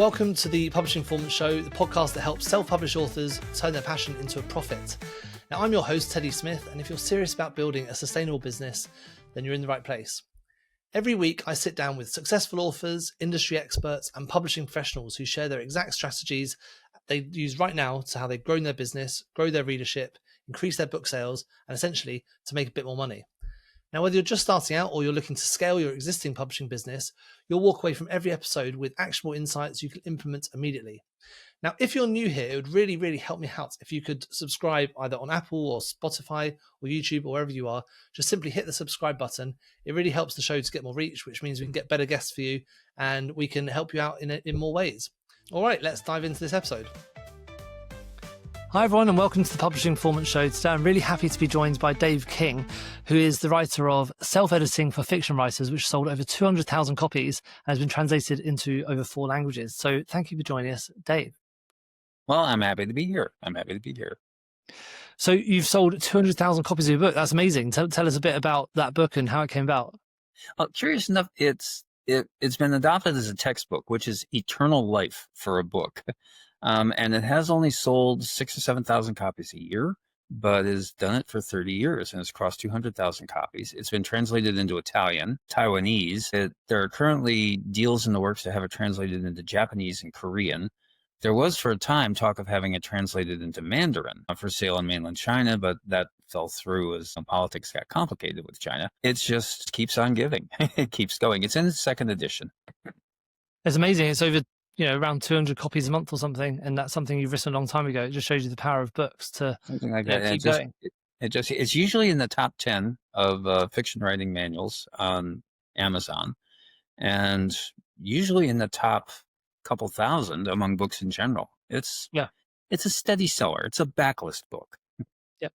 Welcome to the Publishing Performance Show, the podcast that helps self-published authors turn their passion into a profit. Now, I'm your host, Teddy Smith, and if you're serious about building a sustainable business, then you're in the right place. Every week, I sit down with successful authors, industry experts, and publishing professionals who share their exact strategies they use right now to how they've grown their business, grow their readership, increase their book sales, and essentially to make a bit more money. Now, whether you're just starting out or you're looking to scale your existing publishing business, you'll walk away from every episode with actionable insights you can implement immediately. Now, if you're new here, it would really help me out if you could subscribe either on Apple or Spotify or YouTube or wherever you are. Just simply hit the subscribe button. It really helps the show to get more reach, which means we can get better guests for you and we can help you out in more ways. All right, let's dive into this episode. Hi everyone and welcome to the Publishing Performance Show. Today I'm really happy to be joined by Dave King, who is the writer of Self-Editing for Fiction Writers, which sold over 200,000 copies and has been translated into over 4 languages. So thank you for joining us, Dave. Well, I'm happy to be here. So you've sold 200,000 copies of your book. That's amazing. Tell us a bit about that book and how it came about. Well, curious enough, it's been adopted as a textbook, which is eternal life for a book. And it has only sold 6,000 or 7,000 copies a year, but has done it for 30 years and has crossed 200,000 copies. It's been translated into Italian, Taiwanese. There are currently deals in the works to have it translated into Japanese and Korean. There was for a time talk of having it translated into Mandarin for sale in mainland China, but that fell through as politics got complicated with China. It just keeps on giving. It keeps going. It's in its 2nd edition. It's amazing. It's over around 200 copies a month or something, and that's something you've written a long time ago. It just shows you the power of books to something like that. Keep going. It's usually in the top 10 of fiction writing manuals on Amazon, and usually in the top couple thousand among books in general. It's a steady seller. It's a backlist book. Yep.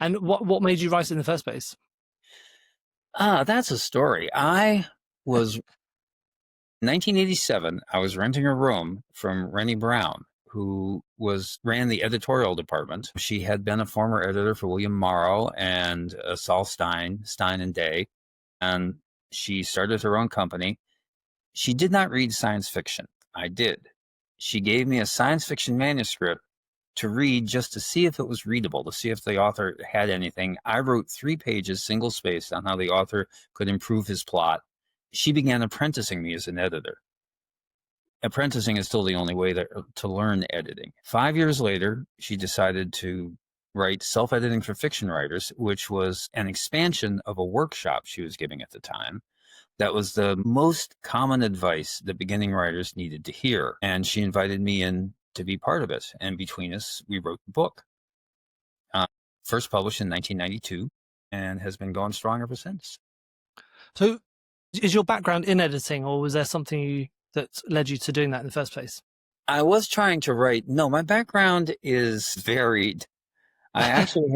And what made you write it in the first place? That's a story. In 1987, I was renting a room from Rennie Brown, who ran the editorial department. She had been a former editor for William Morrow and Saul Stein and Day, and she started her own company. She did not read science fiction. I did. She gave me a science fiction manuscript to read just to see if it was readable, to see if the author had anything. I wrote 3 pages, single-spaced, on how the author could improve his plot. She began apprenticing me as an editor. Apprenticing is still the only way to learn editing. 5 years later, she decided to write Self-Editing for Fiction Writers, which was an expansion of a workshop she was giving at the time. That was the most common advice that beginning writers needed to hear. And she invited me in to be part of it. And between us, we wrote the book. First published in 1992 and has been going strong ever since. So is your background in editing, or was there something that led you to doing that in the first place? I was trying to write. No, my background is varied. I actually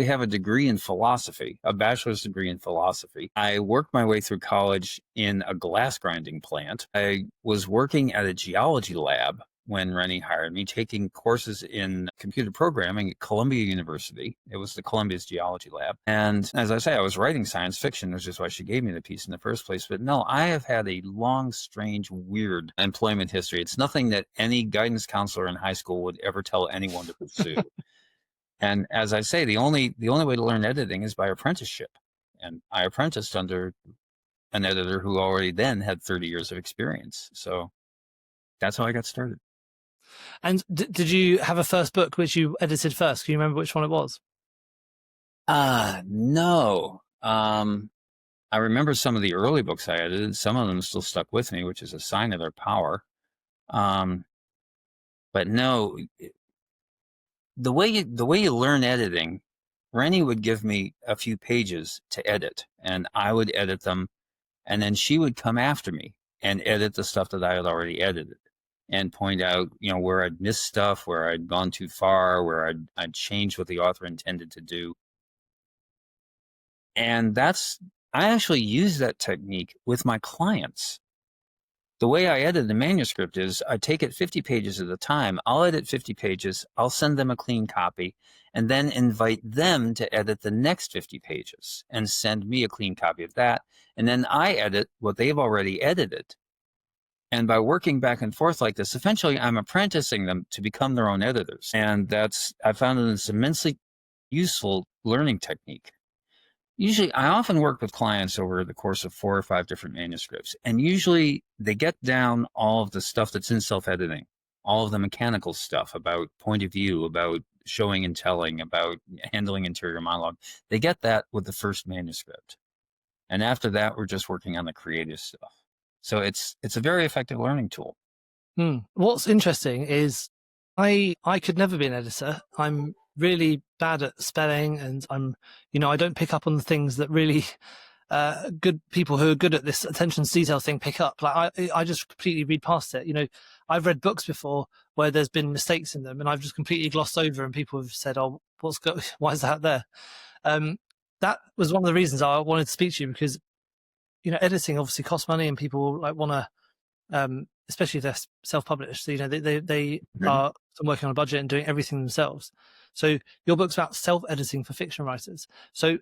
have a degree in philosophy, a bachelor's degree in philosophy. I worked my way through college in a glass grinding plant. I was working at a geology lab when Rennie hired me, taking courses in computer programming at Columbia University. It was the Columbia's geology lab. And as I say, I was writing science fiction, which is why she gave me the piece in the first place. But no, I have had a long, strange, weird employment history. It's nothing that any guidance counselor in high school would ever tell anyone to pursue. And as I say, the only way to learn editing is by apprenticeship. And I apprenticed under an editor who already then had 30 years of experience. So that's how I got started. And did you have a first book which you edited first? Can you remember which one it was? No. I remember some of the early books I edited. Some of them still stuck with me, which is a sign of their power. But no, the way you learn editing, Rennie would give me a few pages to edit, and I would edit them, and then she would come after me and edit the stuff that I had already edited and point out, where I'd missed stuff, where I'd gone too far, where I'd changed what the author intended to do. And I actually use that technique with my clients. The way I edit the manuscript is I take it 50 pages at a time. I'll edit 50 pages. I'll send them a clean copy and then invite them to edit the next 50 pages and send me a clean copy of that. And then I edit what they've already edited. And by working back and forth like this, eventually I'm apprenticing them to become their own editors. And I found it an immensely useful learning technique. Usually, I often work with clients over the course of 4 or 5 different manuscripts, and usually they get down all of the stuff that's in self-editing, all of the mechanical stuff about point of view, about showing and telling, about handling interior monologue. They get that with the first manuscript. And after that, we're just working on the creative stuff. So it's a very effective learning tool. What's interesting is I could never be an editor. I'm really bad at spelling, and I don't pick up on the things that really good people who are good at this attention to detail thing pick up. Like I just completely read past it. I've read books before where there's been mistakes in them, and I've just completely glossed over, and people have said, "Oh, why is that there?" That was one of the reasons I wanted to speak to you, because editing obviously costs money, and people want to, especially if they're self-published. So, they are working on a budget and doing everything themselves. So your book's about self-editing for fiction writers. So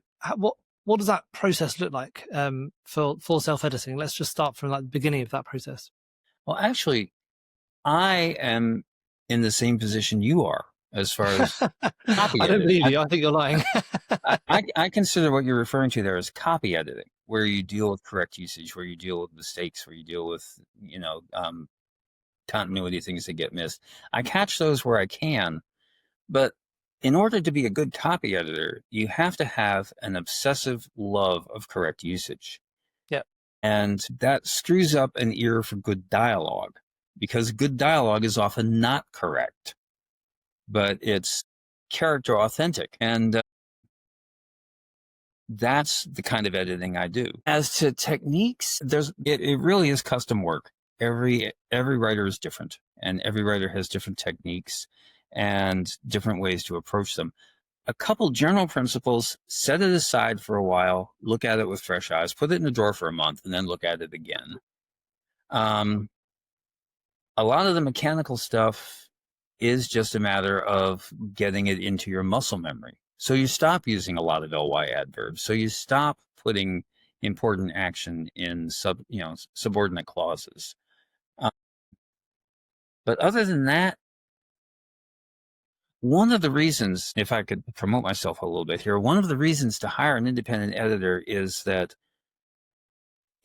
what does that process look like for self-editing? Let's just start from the beginning of that process. Well, actually, I am in the same position you are as far as copy editing. I don't believe you. I think you're lying. I consider what you're referring to there as copy editing, where you deal with correct usage, where you deal with mistakes, where you deal with, continuity things that get missed. I catch those where I can, but in order to be a good copy editor, you have to have an obsessive love of correct usage. Yeah. And that screws up an ear for good dialogue, because good dialogue is often not correct, but it's character authentic. And that's the kind of editing I do. As to techniques, it really is custom work. Every writer is different, and every writer has different techniques and different ways to approach them. A couple general principles: set it aside for a while, look at it with fresh eyes, put it in a drawer for a month, and then look at it again. A lot of the mechanical stuff is just a matter of getting it into your muscle memory. So you stop using a lot of ly adverbs. So you stop putting important action in subordinate clauses. But other than that, one of the reasons, if I could promote myself a little bit here, one of the reasons to hire an independent editor is that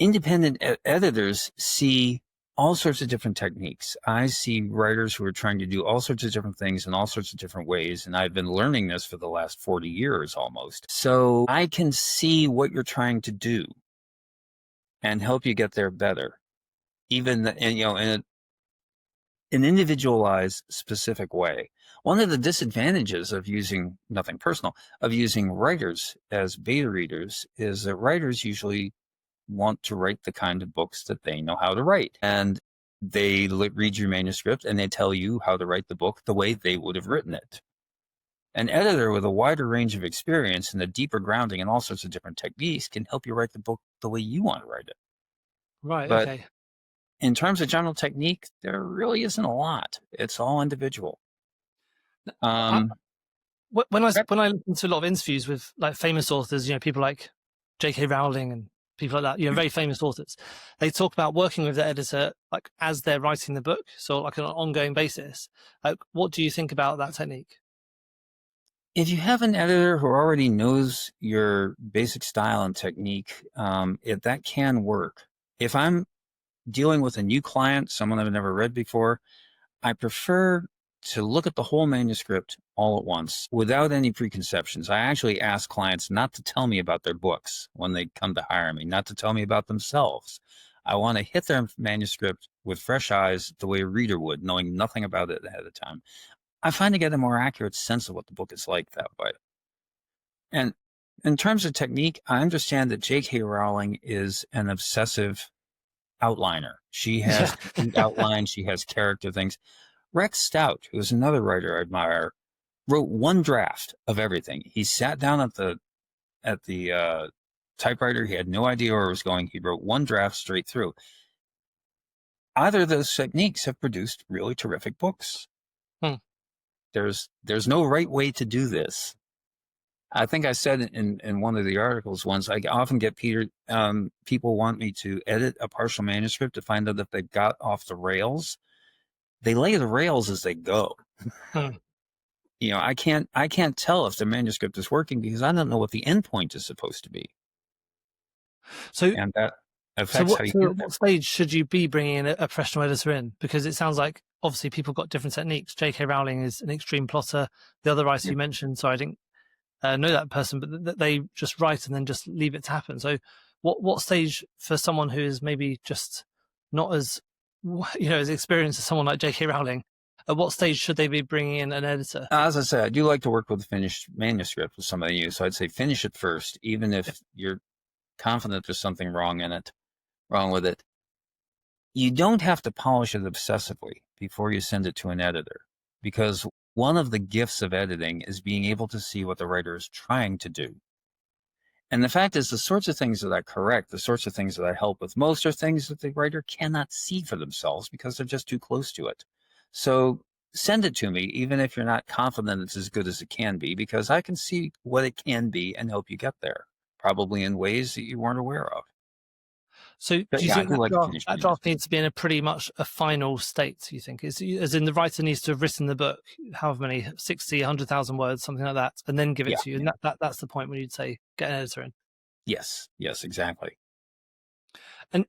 independent editors see all sorts of different techniques. I see writers who are trying to do all sorts of different things in all sorts of different ways, and I've been learning this for the last 40 years almost. So I can see what you're trying to do and help you get there better, even in an individualized, specific way. One of the disadvantages of using, nothing personal, of using writers as beta readers is that writers usually want to write the kind of books that they know how to write. And they read your manuscript and they tell you how to write the book the way they would have written it. An editor with a wider range of experience and a deeper grounding in all sorts of different techniques can help you write the book the way you want to write it. Right, but okay. In terms of general technique, there really isn't a lot. It's all individual. When I listen to a lot of interviews with famous authors, people like J.K. Rowling and people like that, very famous authors, they talk about working with the editor as they're writing the book, so on an ongoing basis. What do you think about that technique? If you have an editor who already knows your basic style and technique, that can work. If I'm dealing with a new client, someone I've never read before, I prefer to look at the whole manuscript all at once without any preconceptions. I actually ask clients not to tell me about their books when they come to hire me, not to tell me about themselves. I want to hit their manuscript with fresh eyes the way a reader would, knowing nothing about it ahead of time. I find to get a more accurate sense of what the book is like that way. And in terms of technique, I understand that J.K. Rowling is an obsessive outliner. She has outlines, she has character things. Rex Stout, who's another writer I admire, wrote one draft of everything. He sat down at the typewriter. He had no idea where it was going. He wrote one draft straight through. Either of those techniques have produced really terrific books. There's no right way to do this. I think I said in one of the articles once, I often get people want me to edit a partial manuscript to find out if they've got off the rails. They lay the rails as they go. Hmm. I can't tell if the manuscript is working because I don't know what the endpoint is supposed to be. So, And that affects how you so get at there. what stage should you be bringing in a professional editor in? Because it sounds like obviously people got different techniques. J.K. Rowling is an extreme plotter. The other writer Yeah. you mentioned, sorry, I didn't know that person, but they just write and then just leave it to happen. So, what stage for someone who is maybe just not as as experienced as someone like J.K. Rowling? At what stage should they be bringing in an editor? As I said, I do like to work with a finished manuscript with somebody new. So I'd say finish it first, even if you're confident there's something wrong with it. You don't have to polish it obsessively before you send it to an editor, because one of the gifts of editing is being able to see what the writer is trying to do. And the fact is, the sorts of things that I correct, the sorts of things that I help with most are things that the writer cannot see for themselves because they're just too close to it. So send it to me, even if you're not confident it's as good as it can be, because I can see what it can be and help you get there, probably in ways that you weren't aware of. So, But do you yeah, I think do like to finish that draft needs to be in a pretty much a final state? Do you think, as in the writer needs to have written the book, however many 60, 100,000 words, something like that, and then give it Yeah. to you, and that's the point when you'd say get an editor in. Yes, exactly. And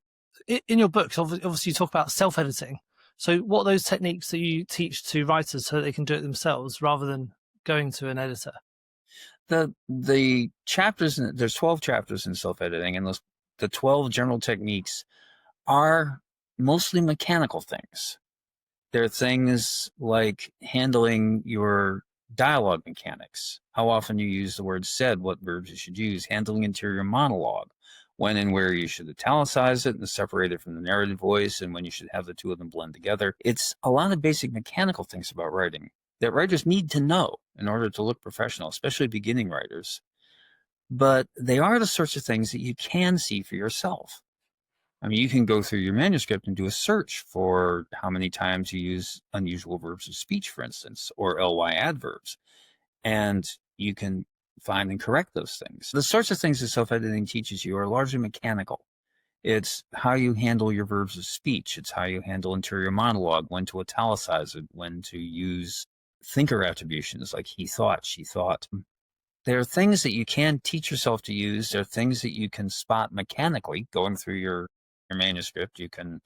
in your books, obviously you talk about self-editing. So, what are those techniques that you teach to writers so that they can do it themselves rather than going to an editor? The chapters, there's 12 chapters in self-editing, and the 12 general techniques are mostly mechanical things. They're things like handling your dialogue mechanics, how often you use the word said, what verbs you should use, handling interior monologue, when and where you should italicize it and separate it from the narrative voice, and when you should have the two of them blend together. It's a lot of basic mechanical things about writing that writers need to know in order to look professional, especially beginning writers. But they are the sorts of things that you can see for yourself. I mean, you can go through your manuscript and do a search for how many times you use unusual verbs of speech, for instance, or ly adverbs, and you can find and correct those things. The sorts of things that self-editing teaches you are largely mechanical. It's how you handle your verbs of speech. It's how you handle interior monologue, when to italicize it, when to use thinker attributions like he thought, she thought. There are things that you can teach yourself to use. There are things that you can spot mechanically going through your manuscript. You can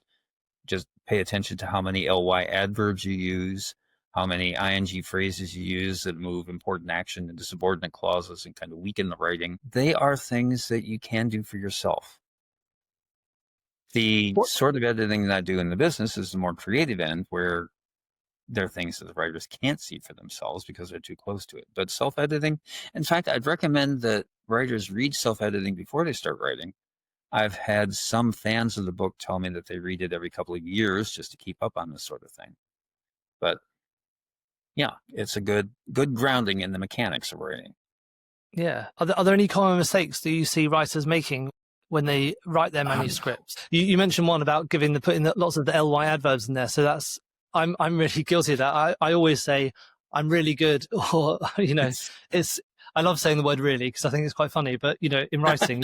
just pay attention to how many ly adverbs you use, how many ing phrases you use that move important action into subordinate clauses and kind of weaken the writing. They are things that you can do for yourself. The sort of editing that I do in the business is the more creative end, where there are things that the writers can't see for themselves because they're too close to it. But self-editing, in fact, I'd recommend that writers read self-editing before they start writing. I've had some fans of the book tell me that they read it every couple of years just to keep up on this sort of thing. But yeah, it's a good grounding in the mechanics of writing. Yeah. Are there any common mistakes that you see writers making when they write their manuscripts? You mentioned one about putting lots of the ly adverbs in there. So I'm really guilty of that. I always say I'm really good, or I love saying the word really because I think it's quite funny. But in writing,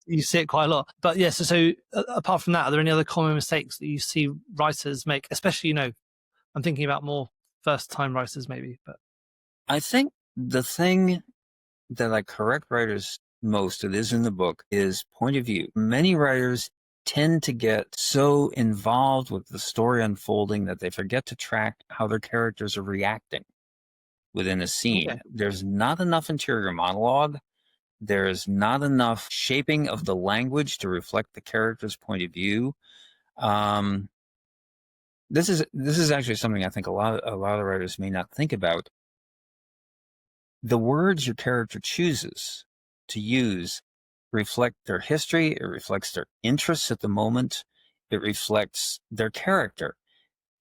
you see it quite a lot. But yes, so apart from that, are there any other common mistakes that you see writers make? Especially, I'm thinking about more first-time writers, maybe. But I think the thing that I correct writers most, it is in the book, is point of view. Many writers tend to get so involved with the story unfolding that they forget to track how their characters are reacting within a scene. okay. There's not enough interior monologue. There is not enough shaping of the language to reflect the character's point of view. This is actually something I think a lot of writers may not think about. The words your character chooses to use reflect their history. It reflects their interests at the moment. It reflects their character.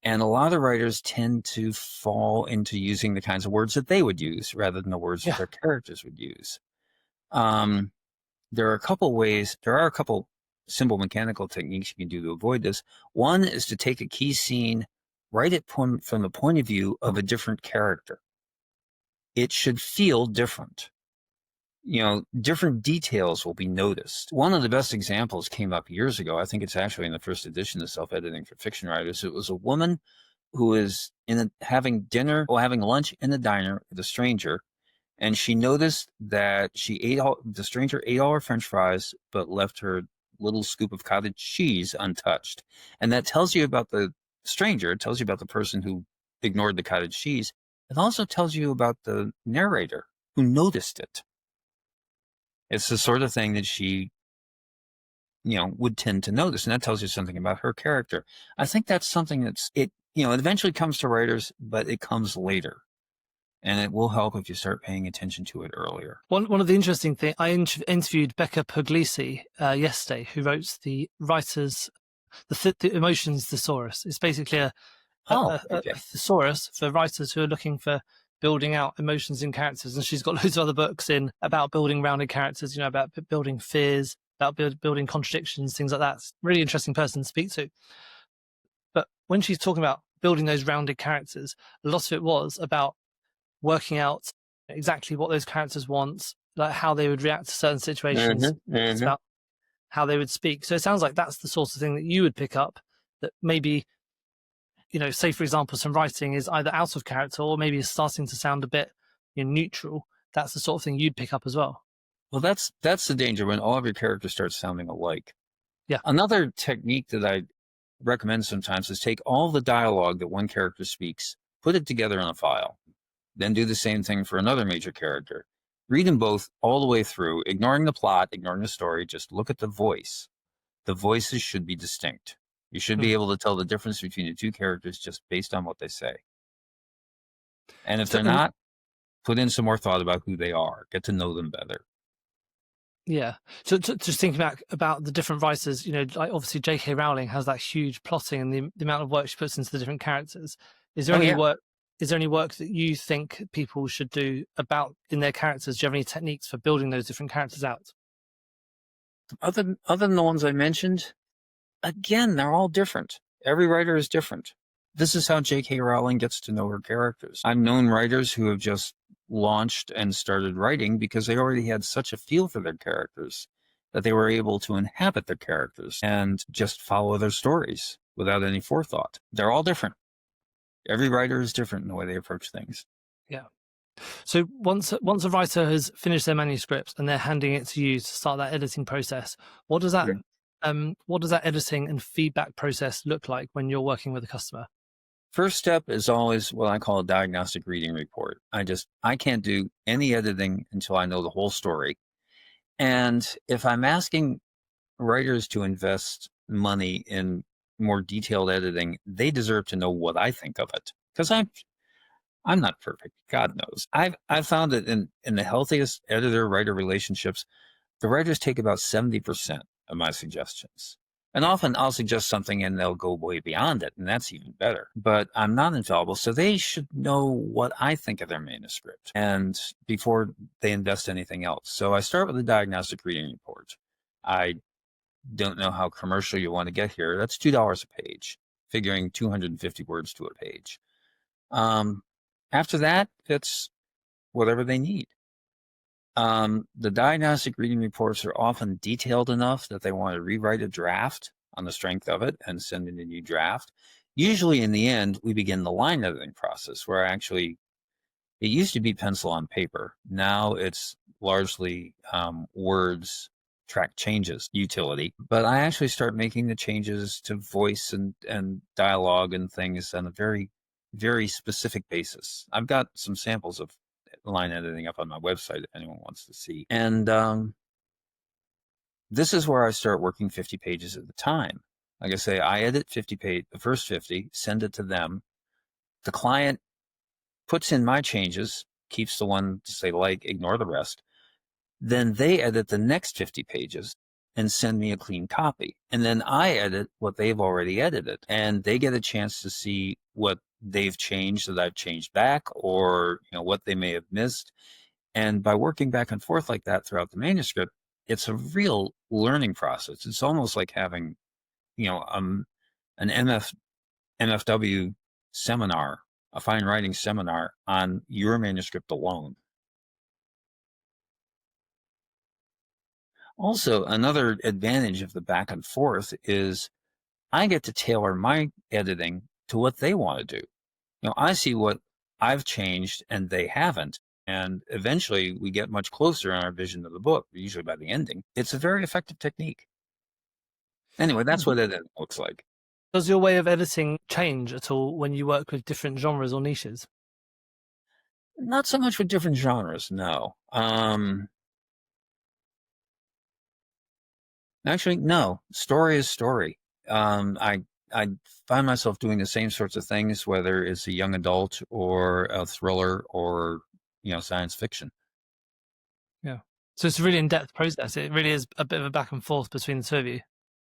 And a lot of writers tend to fall into using the kinds of words that they would use rather than the words that their characters would use. There are a couple simple mechanical techniques you can do to avoid this. One is to take a key scene, write it from the point of view of a different character. It should feel different. different details will be noticed. One of the best examples came up years ago. I think it's actually in the first edition of Self-Editing for Fiction Writers. It was a woman who is having lunch in a diner with a stranger, and she noticed that the stranger ate all her French fries, but left her little scoop of cottage cheese untouched. And that tells you about the stranger. It tells you about the person who ignored the cottage cheese. It also tells you about the narrator who noticed it. It's the sort of thing that she, would tend to notice, and that tells you something about her character. I think that's something it eventually comes to writers, but it comes later. And it will help if you start paying attention to it earlier. One of the interesting things, I interviewed Becca Puglisi yesterday, who wrote the Emotions Thesaurus. It's basically a thesaurus for writers who are looking for building out emotions in characters. And she's got loads of other books about building rounded characters, about building fears, about building contradictions, things like that. It's a really interesting person to speak to. But when she's talking about building those rounded characters, a lot of it was about working out exactly what those characters want, like how they would react to certain situations. It's about how they would speak. So it sounds like that's the sort of thing that you would pick up, that maybe, say, for example, some writing is either out of character or maybe is starting to sound a bit neutral. That's the sort of thing you'd pick up as well. Well, that's the danger when all of your characters start sounding alike. Yeah. Another technique that I recommend sometimes is take all the dialogue that one character speaks, put it together in a file, then do the same thing for another major character. Read them both all the way through, ignoring the plot, ignoring the story. Just look at the voice. The voices should be distinct. You should be able to tell the difference between the two characters just based on what they say. And if they're not, put in some more thought about who they are. Get to know them better. Yeah. So just thinking back about the different writers, like obviously J.K. Rowling has that huge plotting and the amount of work she puts into the different characters. Is there any work? Is there any work that you think people should do in their characters? Do you have any techniques for building those different characters out? Other than the ones I mentioned, again, they're all different. Every writer is different. This is how J.K. Rowling gets to know her characters. I've known writers who have just launched and started writing because they already had such a feel for their characters that they were able to inhabit their characters and just follow their stories without any forethought. They're all different. Every writer is different in the way they approach things. Yeah. So once a writer has finished their manuscript and they're handing it to you to start that editing process, what does that editing and feedback process look like when you're working with a customer? First step is always what I call a diagnostic reading report. I can't do any editing until I know the whole story. And if I'm asking writers to invest money in more detailed editing, they deserve to know what I think of it. Because I'm not perfect. God knows. I've found that in the healthiest editor-writer relationships, the writers take about 70% of my suggestions. And often I'll suggest something and they'll go way beyond it, and that's even better. But I'm not infallible, so they should know what I think of their manuscript and before they invest anything else. So I start with a diagnostic reading report. I don't know how commercial you want to get here. That's $2 a page, figuring 250 words to a page. After that, it's whatever they need. The diagnostic reading reports are often detailed enough that they want to rewrite a draft on the strength of it and send in a new draft. Usually in the end, we begin the line editing process where it used to be pencil on paper. Now it's largely words, track changes utility. But I actually start making the changes to voice and dialogue and things on a very, very specific basis. I've got some samples of line editing up on my website if anyone wants to see. And this is where I start working 50 pages at a time. Like I say, I edit the first 50, send it to them. The client puts in my changes, keeps the one to say ignore the rest. Then they edit the next 50 pages and send me a clean copy. And then I edit what they've already edited. And they get a chance to see what they've changed that I've changed back, or what they may have missed. And by working back and forth like that throughout the manuscript, it's a real learning process. It's almost like having, an MFW seminar, a fine writing seminar on your manuscript alone. Also, another advantage of the back and forth is I get to tailor my editing to what they want to do. I see what I've changed and they haven't. And eventually we get much closer in our vision of the book, usually by the ending. It's a very effective technique. Anyway, that's what it looks like. Does your way of editing change at all when you work with different genres or niches? Not so much with different genres, no. Actually, no. Story is story. I find myself doing the same sorts of things, whether it's a young adult or a thriller or science fiction. Yeah. So it's a really in-depth process. It really is a bit of a back and forth between the two of you.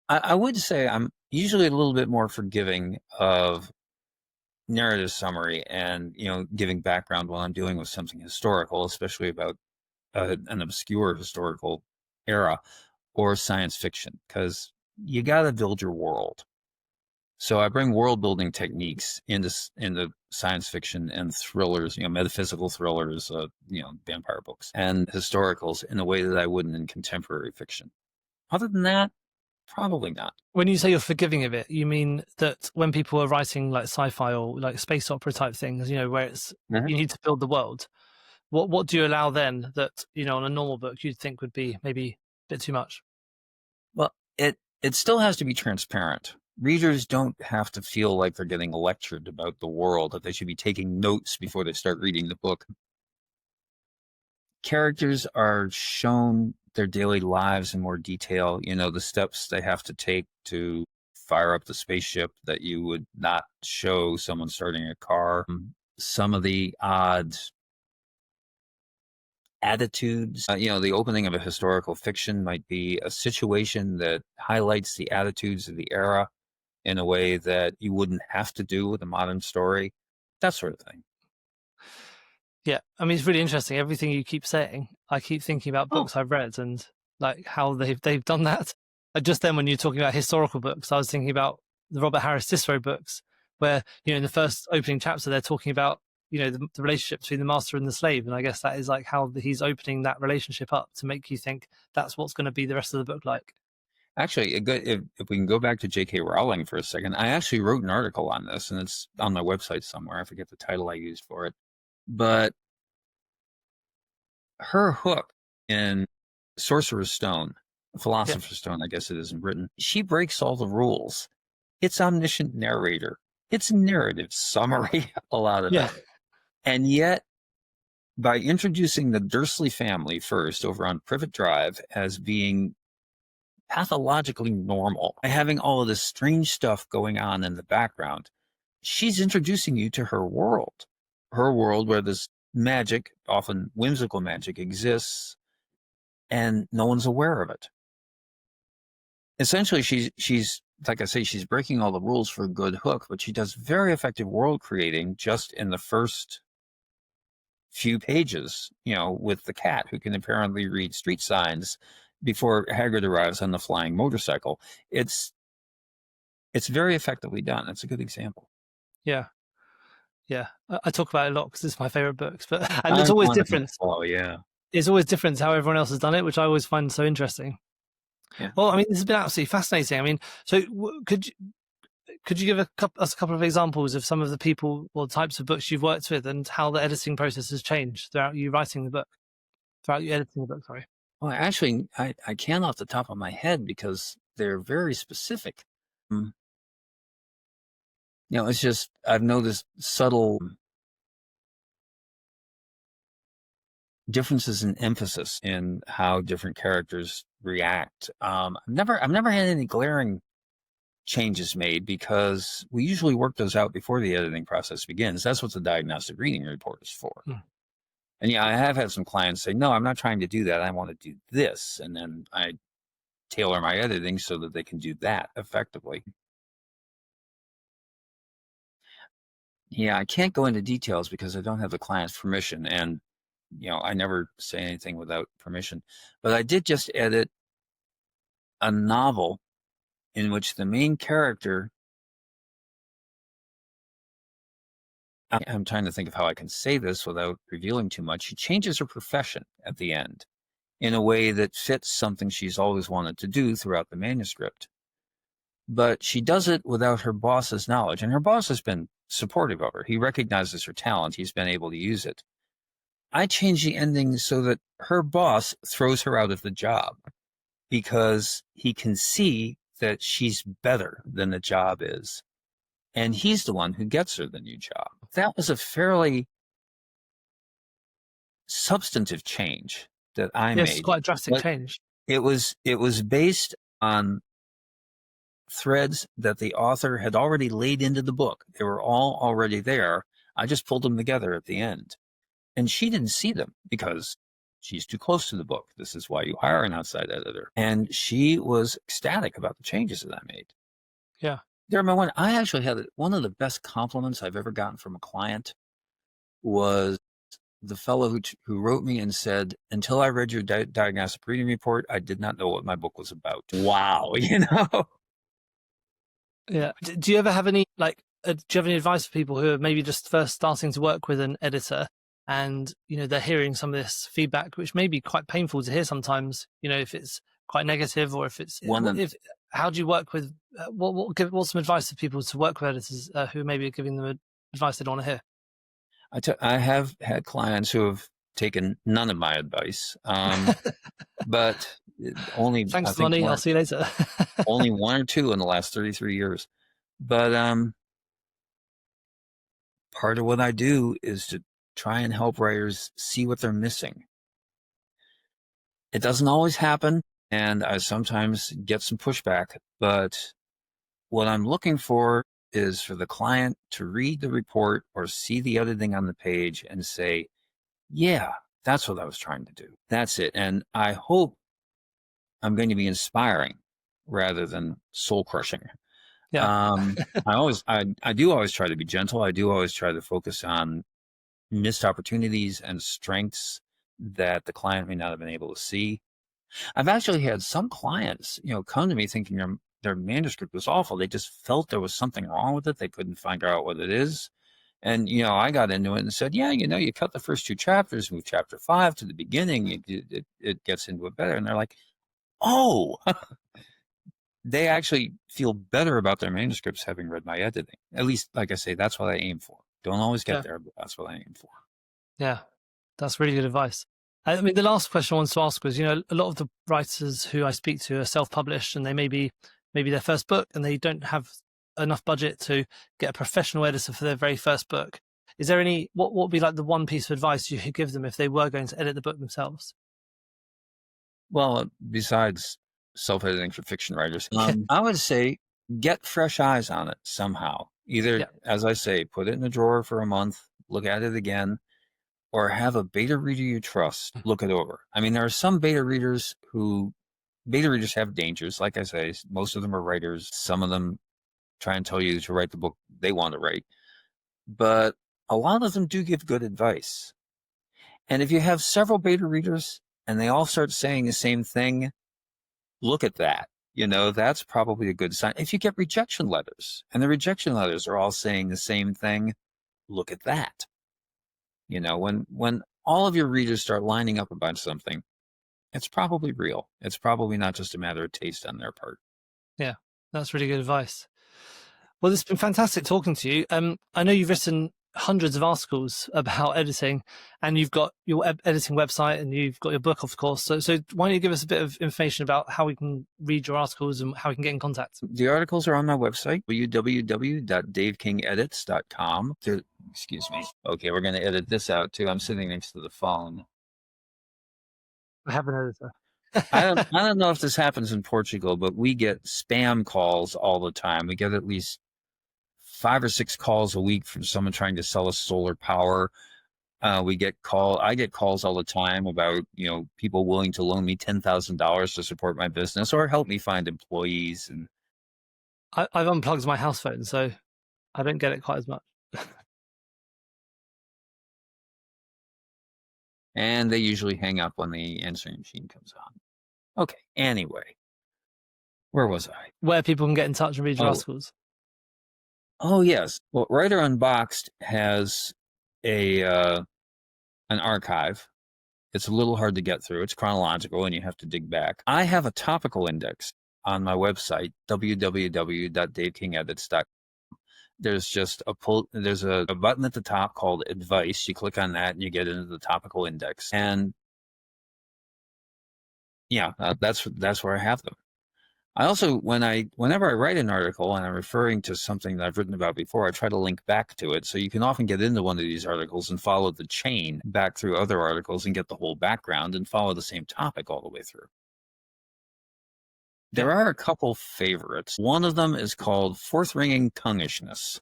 I would say I'm usually a little bit more forgiving of narrative summary and giving background while I'm dealing with something historical, especially about an obscure historical era or science fiction, because you got to build your world. So I bring world building techniques into science fiction and thrillers, metaphysical thrillers, vampire books and historicals in a way that I wouldn't in contemporary fiction. Other than that, probably not. When you say you're forgiving of it, you mean that when people are writing like sci-fi or like space opera type things, where it's you need to build the world. What do you allow then that, on a normal book you'd think would be maybe a bit too much? Well, it still has to be transparent. Readers don't have to feel like they're getting lectured about the world, that they should be taking notes before they start reading the book. Characters are shown their daily lives in more detail, the steps they have to take to fire up the spaceship that you would not show someone starting a car. Some of the odd attitudes, the opening of a historical fiction might be a situation that highlights the attitudes of the era in a way that you wouldn't have to do with a modern story, that sort of thing. Yeah, I mean, it's really interesting. Everything you keep saying, I keep thinking about books I've read and like how they've done that. Just then, when you're talking about historical books, I was thinking about the Robert Harris Cicero books, where in the first opening chapter they're talking about the relationship between the master and the slave, and I guess that is like how he's opening that relationship up to make you think that's what's going to be the rest of the book like. Actually, if we can go back to J.K. Rowling for a second, I actually wrote an article on this, and it's on my website somewhere. I forget the title I used for it. But her hook in Sorcerer's Stone, Philosopher's Stone, I guess it is in Britain, she breaks all the rules. It's omniscient narrator. It's narrative summary, a lot of it. And yet, by introducing the Dursley family first over on Privet Drive as being pathologically normal, by having all of this strange stuff going on in the background, she's introducing you to her world where this magic, often whimsical magic, exists and no one's aware of it. Essentially, she's like I say, she's breaking all the rules for a good hook, but she does very effective world creating just in the first few pages, with the cat who can apparently read street signs before Hagrid arrives on the flying motorcycle. It's very effectively done. It's a good example. Yeah. I talk about it a lot because it's my favorite books, but and it's always different. Oh yeah, it's always different how everyone else has done it, which I always find so interesting. Yeah. Well, I mean, this has been absolutely fascinating. I mean, so could you give us a couple of examples of some of the people or types of books you've worked with and how the editing process has changed throughout you writing the book, throughout you editing the book? Sorry. Well, actually, I can't off the top of my head because they're very specific. It's just I've noticed subtle differences in emphasis in how different characters react. I've never had any glaring changes made because we usually work those out before the editing process begins. That's what the diagnostic reading report is for. And yeah, I have had some clients say, no, I'm not trying to do that. I want to do this. And then I tailor my editing so that they can do that effectively. Yeah, I can't go into details because I don't have the client's permission. And, I never say anything without permission. But I did just edit a novel in which the main character, I'm trying to think of how I can say this without revealing too much. She changes her profession at the end. in a way that fits something she's always wanted to do throughout the manuscript. But she does it without her boss's knowledge, and her boss has been supportive of her. He recognizes her talent. He's been able to use it. I changed the ending so that her boss throws her out of the job because he can see that she's better than the job is. And he's the one who gets her the new job. That was a fairly substantive change that I Yes, made. quite a drastic But change. it was based on threads that the author had already laid into the book. They were all already there. I just pulled them together at the end. And she didn't see them because she's too close to the book. This is why you hire an outside editor. And she was ecstatic about the changes that I made. Yeah. I actually had one of the best compliments I've ever gotten from a client was the fellow who wrote me and said, until I read your diagnostic reading report, I did not know what my book was about. Wow. Yeah. Do you ever have any, do you have any advice for people who are maybe just first starting to work with an editor and, they're hearing some of this feedback, which may be quite painful to hear sometimes, if it's quite negative or if it's, how do you work with, what's some advice to people to work with editors who maybe are giving them advice they don't want to hear? I have had clients who have taken none of my advice, but only thanks for money. I'll see you later. only one or two in the last 33 years. But part of what I do is to try and help writers see what they're missing. It doesn't always happen, and I sometimes get some pushback, but what I'm looking for is for the client to read the report or see the editing on the page and say, yeah, that's what I was trying to do. That's it. And I hope I'm going to be inspiring rather than soul crushing. Yeah. I do always try to be gentle. I do always try to focus on missed opportunities and strengths that the client may not have been able to see. I've actually had some clients, come to me thinking their manuscript was awful. They just felt there was something wrong with it. They couldn't find out what it is. And, I got into it and said, yeah, you cut the first two chapters, move chapter 5 to the beginning. It gets into it better. And they're like, oh, they actually feel better about their manuscripts having read my editing. At least, like I say, that's what I aim for. Don't always get there, but that's what I aim for. Yeah, that's really good advice. I mean, the last question I wanted to ask was, a lot of the writers who I speak to are self-published and they maybe their first book and they don't have enough budget to get a professional editor for their very first book. Is there what would be like the one piece of advice you could give them if they were going to edit the book themselves? Well, besides self-editing for fiction writers, I would say get fresh eyes on it somehow. Either, as I say, put it in a drawer for a month, look at it again, or have a beta reader you trust look it over. I mean, there are some beta readers have dangers. Like I say, most of them are writers. Some of them try and tell you to write the book they want to write. But a lot of them do give good advice. And if you have several beta readers and they all start saying the same thing, look at that. That's probably a good sign. If you get rejection letters and the rejection letters are all saying the same thing, look at that. When all of your readers start lining up about something, it's probably real. It's probably not just a matter of taste on their part. Yeah, that's really good advice. Well, it's been fantastic talking to you. I know you've written hundreds of articles about editing and you've got your editing website and you've got your book, of course. So why don't you give us a bit of information about how we can read your articles and how we can get in contact? The articles are on my website, www.davekingedits.com. Excuse me. Okay, we're going to edit this out too. I'm sitting next to the phone. I have an editor. I don't know if this happens in Portugal, but we get spam calls all the time. We get at least 5 or 6 calls a week from someone trying to sell us solar power. I get calls all the time about, people willing to loan me $10,000 to support my business or help me find employees. And I've unplugged my house phone, so I don't get it quite as much. And they usually hang up when the answering machine comes on. Okay, anyway. Where was I? Where people can get in touch and read your articles. Oh, yes. Well, Writer Unboxed has an archive, It's a little hard to get through. It's chronological and you have to dig back. I have a topical index on my website, www.davekingedits.com. There's just there's a button at the top called Advice. You click on that and you get into the topical index. And yeah, that's where I have them. I also, whenever I write an article and I'm referring to something that I've written about before, I try to link back to it. So you can often get into one of these articles and follow the chain back through other articles and get the whole background and follow the same topic all the way through. There are a couple favorites. One of them is called Fourth-Ringing Tonguishness.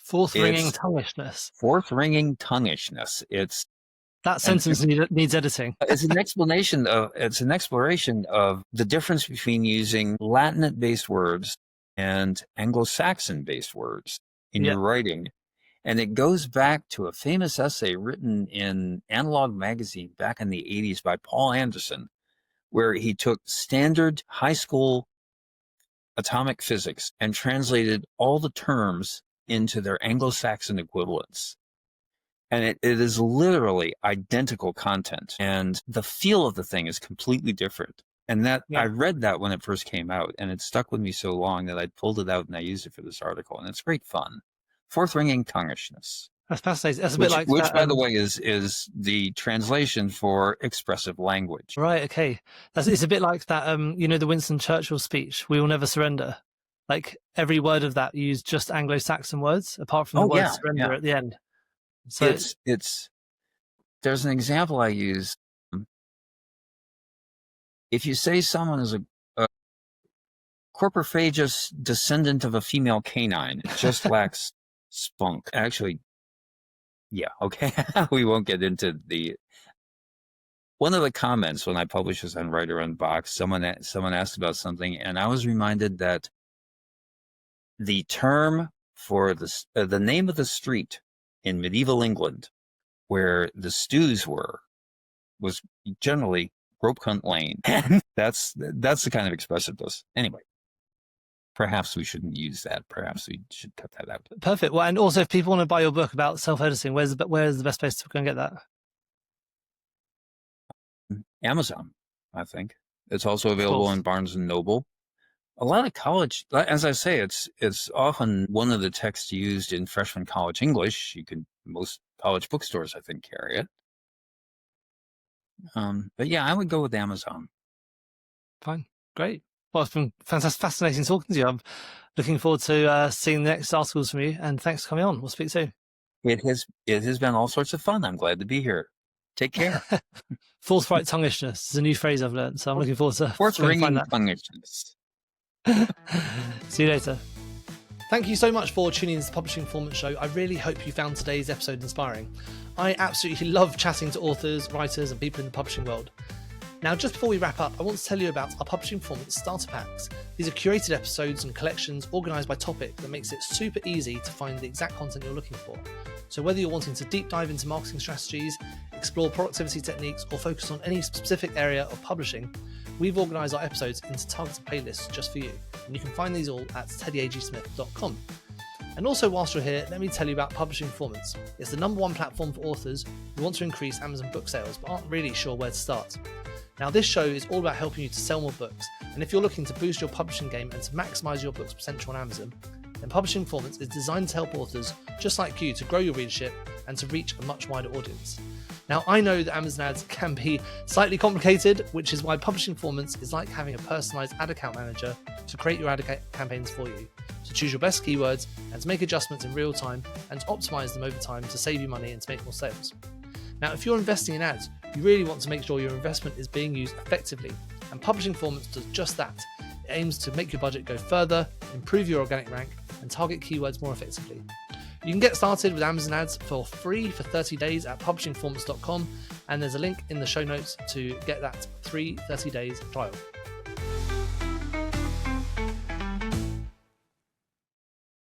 Fourth-Ringing Tonguishness. Fourth-Ringing Tonguishness. That sentence needs editing. It's an exploration of the difference between using Latinate-based words and Anglo-Saxon-based words in your writing. And it goes back to a famous essay written in Analog magazine back in the 80s by Paul Anderson, where he took standard high school atomic physics and translated all the terms into their Anglo-Saxon equivalents. And it is literally identical content. And the feel of the thing is completely different. And I read that when it first came out, and it stuck with me so long that I pulled it out and I used it for this article. And it's great fun. Fourth-Ringing Tonguishness. That's fascinating. That's a bit like which, that, by the way, is the translation for expressive language. Right. Okay. It's a bit like that. The Winston Churchill speech, "We will never surrender." Like every word of that used just Anglo-Saxon words, apart from the word surrender at the end. So there's an example I use. If you say someone is a corporaphagous descendant of a female canine, it just lacks spunk. Actually, yeah, okay. We won't get into one of the comments when I published this on Writer Unboxed, someone asked about something, and I was reminded that the term for the name of the street in medieval England where the stews was generally Rope Cunt Lane. And that's the kind of expressiveness. Anyway, perhaps we shouldn't use that. Perhaps we should cut that out. Perfect. Well, and also if people want to buy your book about self-editing, where's the best place to go and get that? Amazon, I think. It's also available in Barnes & Noble. A lot of college, as I say, it's often one of the texts used in freshman college English. Most college bookstores, I think, carry it. But yeah, I would go with Amazon. Fine. Great. Well, it's been fantastic, fascinating talking to you. I'm looking forward to seeing the next articles from you, and thanks for coming on. We'll speak soon. It has been all sorts of fun. I'm glad to be here. Take care. Forthright tonguishness is a new phrase I've learned, so I'm looking forward to Fourth-Ringing Tonguishness. See you later. Thank you so much for tuning in to the Publishing Performance Show. I really hope you found today's episode inspiring. I absolutely love chatting to authors, writers, and people in the publishing world. Now, just before we wrap up, I want to tell you about our Publishing Performance Starter Packs. These are curated episodes and collections organised by topic that makes it super easy to find the exact content you're looking for. So whether you're wanting to deep dive into marketing strategies, explore productivity techniques, or focus on any specific area of publishing, we've organised our episodes into targeted playlists just for you. And you can find these all at teddyagsmith.com. And also, whilst you're here, let me tell you about Publishing Performance. It's the #1 platform for authors who want to increase Amazon book sales but aren't really sure where to start. Now, this show is all about helping you to sell more books, and if you're looking to boost your publishing game and to maximise your book's potential on Amazon, then Publishing Performance is designed to help authors just like you to grow your readership and to reach a much wider audience. Now, I know that Amazon ads can be slightly complicated, which is why Publishing Performance is like having a personalised ad account manager to create your ad campaigns for you, to choose your best keywords and to make adjustments in real time and to optimise them over time to save you money and to make more sales. Now, if you're investing in ads, you really want to make sure your investment is being used effectively, and Publishing Performance does just that. It aims to make your budget go further, improve your organic rank, and target keywords more effectively. You can get started with Amazon ads for free for 30 days at publishingperformance.com, and there's a link in the show notes to get that free 30 days trial.